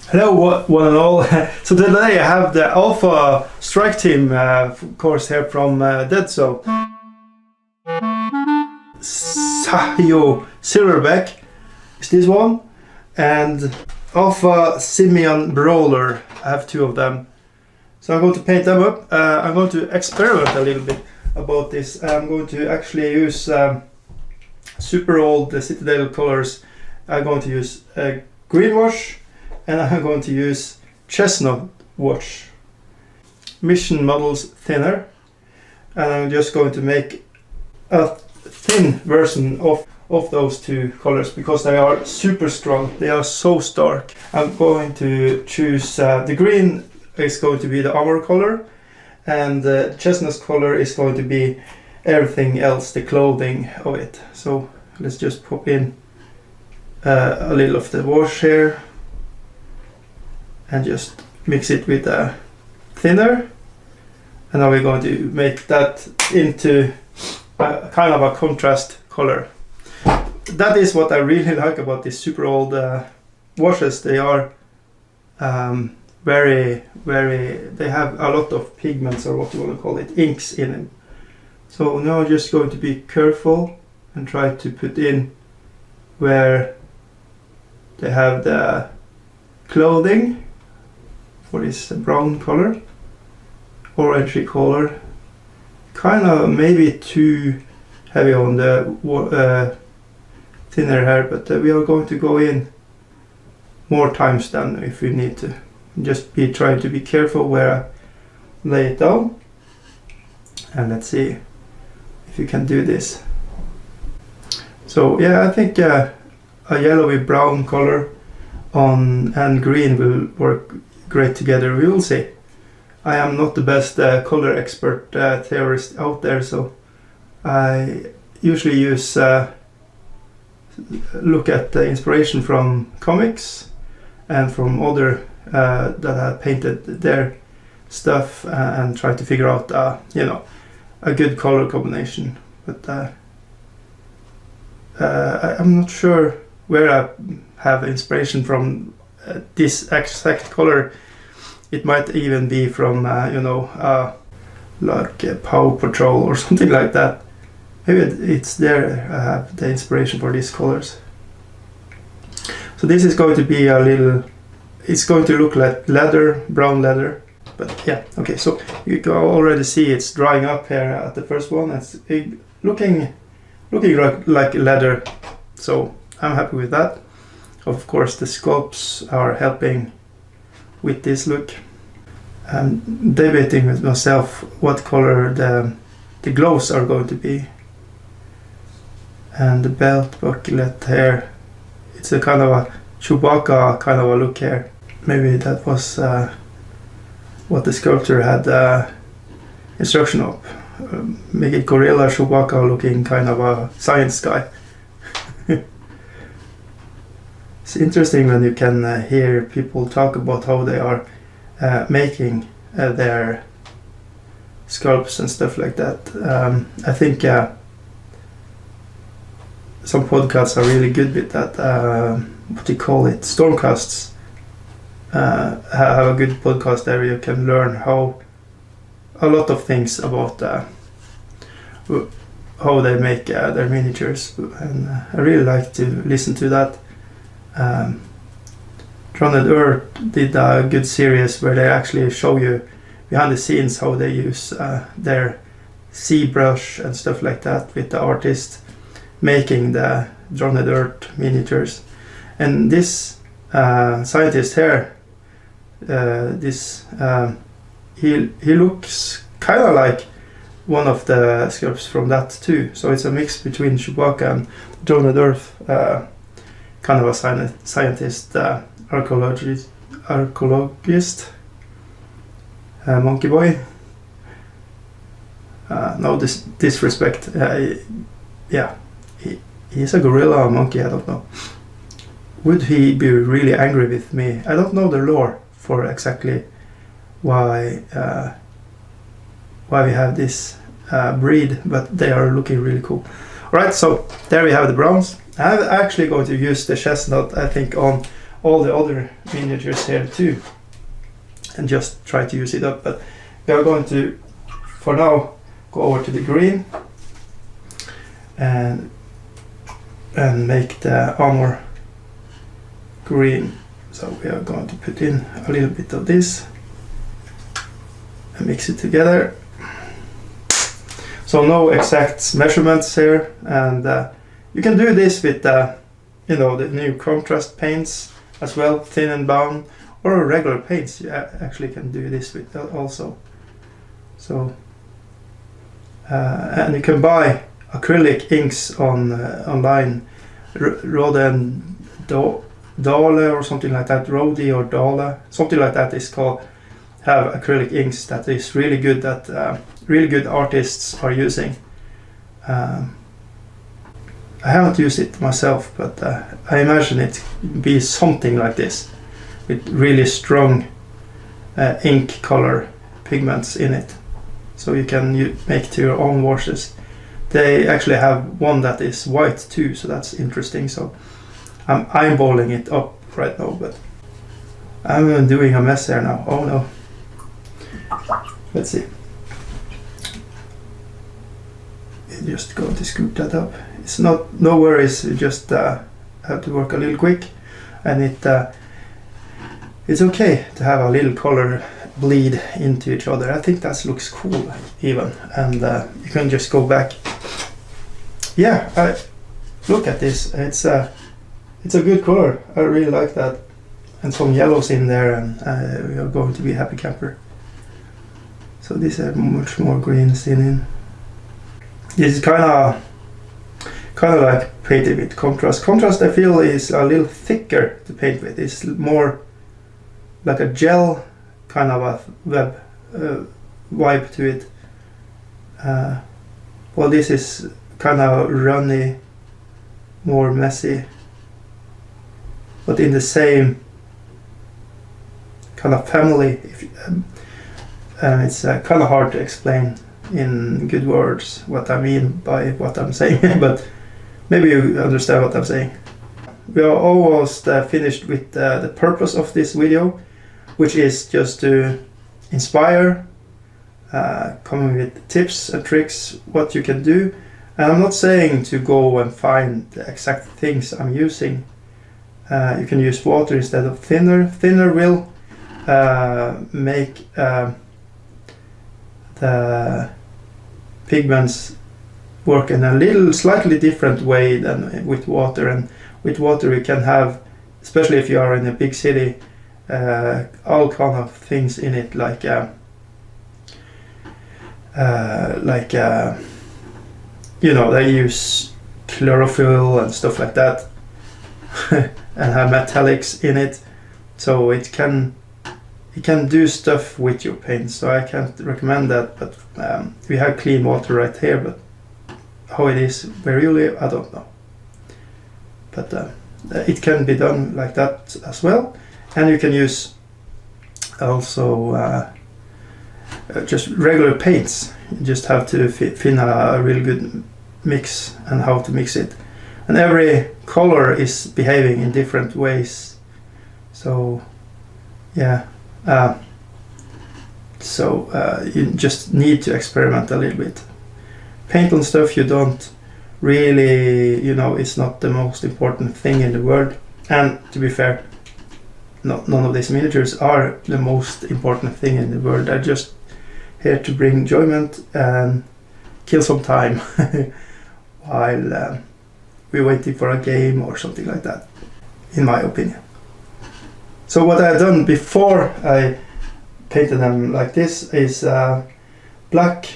Hello one and all. So today I have the Alpha Strike Team course here from Deadzone. Sahio Silverback is this one, and Alpha Simeon Brawler. I have two of them. So I'm going to paint them up. I'm going to experiment a little bit about this. I'm going to actually use super old Citadel colors. I'm going to use green wash, and I'm going to use chestnut wash. Mission Models Thinner, and I'm just going to make a thin version of those two colors because they are super strong. They are so stark. I'm going to choose the green is going to be the armor color, and the chestnut color is going to be everything else, the clothing of it. So let's just pop in a little of the wash here and just mix it with a thinner, and now we're going to make that into a kind of a contrast color. That is what I really like about these super old washes. They are very they have a lot of pigments, or what you want to call it, inks in them. So now I'm just going to be careful and try to put in where they have the clothing for this brown color, orangey color, kind of maybe too heavy on the thinner hair, but we are going to go in more times than if we need to. Just be trying to be careful where I lay it down, and let's see if you can do this. So yeah, I think a yellowy brown color and green will work great together. We will see. I am not the best color expert theorist out there, so I usually use look at the inspiration from comics and from other that have painted their stuff and try to figure out a good color combination. But I'm not sure where I have inspiration from this exact color. It might even be from like Paw Patrol or something like that. Maybe it's there I have the inspiration for these colors. So this is going to be a little, it's going to look like leather, brown leather. But yeah, okay, so you can already see it's drying up here at the first one. It's looking like leather, so I'm happy with that. Of course the sculpts are helping with this look. I'm debating with myself what color the gloves are going to be, and the belt buckle here, it's a kind of a Chewbacca kind of a look here. Maybe that was what the sculptor had instruction of. Make it gorilla Chewbacca looking kind of a science guy. It's interesting when you can hear people talk about how they are making their sculpts and stuff like that. I think some podcasts are really good with that. What do you call it? Stormcasts have a good podcast there. You can learn how a lot of things about how they make their miniatures, and I really like to listen to that. Drowned Earth did a good series where they actually show you behind the scenes how they use their ZBrush and stuff like that with the artist making the Drowned Earth miniatures. And this scientist here, he looks kind of like one of the sculpts from that too. So it's a mix between Chewbacca and Drowned Earth, kind of a scientist, archaeologist, monkey boy. No disrespect. Yeah, he's a gorilla or monkey, I don't know. Would he be really angry with me? I don't know the lore for exactly why we have this breed, but they are looking really cool. Alright, so there we have the browns. I'm actually going to use the chestnut, I think, on all the other miniatures here too, and just try to use it up. But we are going to, for now, go over to the green and make the armor green. So we are going to put in a little bit of this and mix it together. So no exact measurements here, and you can do this with you know, the new contrast paints as well, thin and bound, or regular paints. You actually can do this with also. So and you can buy acrylic inks on online, Roden Dale or something like that, Rodi or Dale, something like that is called, have acrylic inks that is really good, that really good artists are using. I haven't used it myself, but I imagine it be something like this, with really strong ink color pigments in it. So you can make to your own washes. They actually have one that is white too, so that's interesting. So I'm eyeballing it up right now, but I'm doing a mess here now. Oh no. Let's see. I'm just going to scoop that up. It's not, no worries, you just have to work a little quick, and it's okay to have a little color bleed into each other. I think that looks cool even, and you can just go back. Yeah, look at this. It's a good color. I really like that, and some yellows in there, and we are going to be happy camper. So these are much more greens in. This is kind of like painting with contrast. Contrast, I feel, is a little thicker to paint with. It's more like a gel kind of a web vibe to it. Well, this is kind of runny, more messy, but in the same kind of family. It's kind of hard to explain in good words what I mean by what I'm saying, but maybe you understand what I'm saying. We are almost finished with the purpose of this video, which is just to inspire, coming with tips and tricks what you can do. And I'm not saying to go and find the exact things I'm using. You can use water instead of thinner. Thinner will make the pigments work in a little slightly different way than with water. And with water you can have, especially if you are in a big city, all kind of things in it, like you know, they use chlorophyll and stuff like that and have metallics in it, so it can do stuff with your paint. So I can't recommend that, but we have clean water right here, but how it is where you live, I don't know. But it can be done like that as well. And you can use also just regular paints. You just have to find a really good mix and how to mix it. And every color is behaving in different ways. So yeah, you just need to experiment a little bit. Paint on stuff you don't really, you know, it's not the most important thing in the world. And to be fair, none of these miniatures are the most important thing in the world. They're just here to bring enjoyment and kill some time while we're waiting for a game or something like that, in my opinion. So what I've done before I painted them like this is black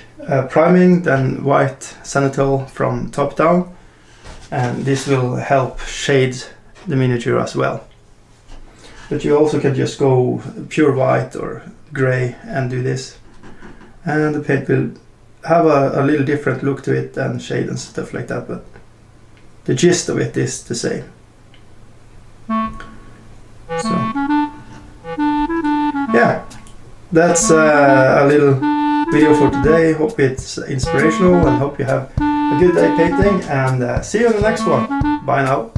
priming, then white Sanitol from top down, and this will help shade the miniature as well. But you also can just go pure white or grey and do this, and the paint will have a little different look to it and shade and stuff like that, but the gist of it is the same. So yeah, that's a little video for today. Hope it's inspirational and hope you have a good day painting, and see you in the next one. Bye now.